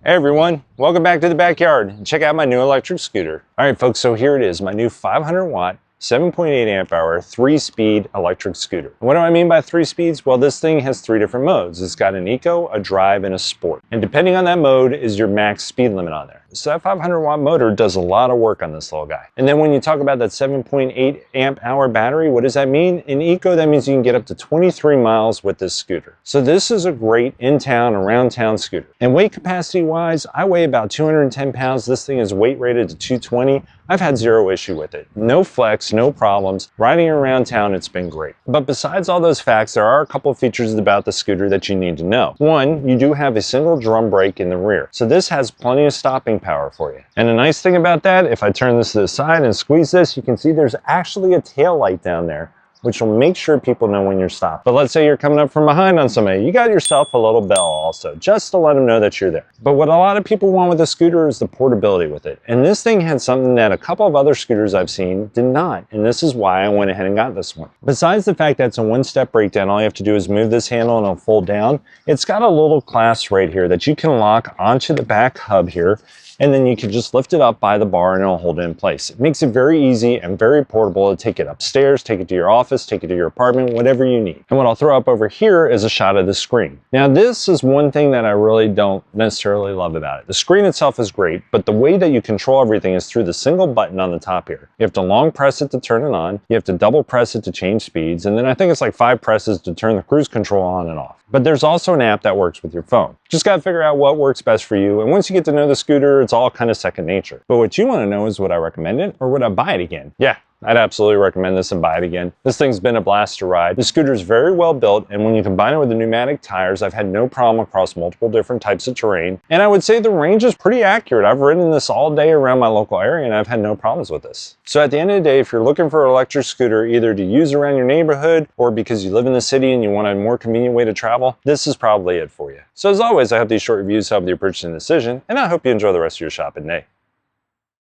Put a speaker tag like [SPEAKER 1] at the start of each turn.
[SPEAKER 1] Hey everyone, welcome back to the backyard and check out my new electric scooter. All right folks, so here it is, my new 500 watt, 7.8 amp hour, 3-speed electric scooter. What do I mean by 3 speeds? Well, this thing has 3 different modes. It's got an eco, a drive, and a sport. And depending on that mode is your max speed limit on there. So that 500 watt motor does a lot of work on this little guy. And then when you talk about that 7.8 amp hour battery, what does that mean? In eco, that means you can get up to 23 miles with this scooter. So this is a great in-town, around town scooter. And weight capacity wise, I weigh about 210 pounds. This thing is weight rated to 220. I've had zero issue with it. No flex, no problems. Riding around town, it's been great. But besides all those facts, there are a couple of features about the scooter that you need to know. One, you do have a single drum brake in the rear. So this has plenty of stopping power for you. And the nice thing about that, if I turn this to the side and squeeze this, you can see there's actually a tail light down there, which will make sure people know when you're stopped. But let's say you're coming up from behind on somebody, you got yourself a little bell also, just to let them know that you're there. But what a lot of people want with a scooter is the portability with it. And this thing had something that a couple of other scooters I've seen did not. And this is why I went ahead and got this one. Besides the fact that it's a one-step breakdown, all you have to do is move this handle and it'll fold down. It's got a little clasp right here that you can lock onto the back hub here. And then you can just lift it up by the bar and it'll hold it in place. It makes it very easy and very portable to take it upstairs, take it to your office, take it to your apartment, whatever you need. And what I'll throw up over here is a shot of the screen. Now this is one thing that I really don't necessarily love about it. The screen itself is great, but the way that you control everything is through the single button on the top here. You have to long press it to turn it on, you have to double press it to change speeds, and then I think it's like 5 presses to turn the cruise control on and off. But there's also an app that works with your phone. Just gotta figure out what works best for you. And once you get to know the scooter, it's all kind of second nature. But what you wanna know is, would I recommend it or would I buy it again? Yeah, I'd absolutely recommend this and buy it again. This thing's been a blast to ride. The scooter is very well built, and when you combine it with the pneumatic tires, I've had no problem across multiple different types of terrain. And I would say the range is pretty accurate. I've ridden this all day around my local area and I've had no problems with this. So at the end of the day, if you're looking for an electric scooter, either to use around your neighborhood or because you live in the city and you want a more convenient way to travel, this is probably it for you. So as always, I hope these short reviews help with your purchasing decision, and I hope you enjoy the rest of your shopping day.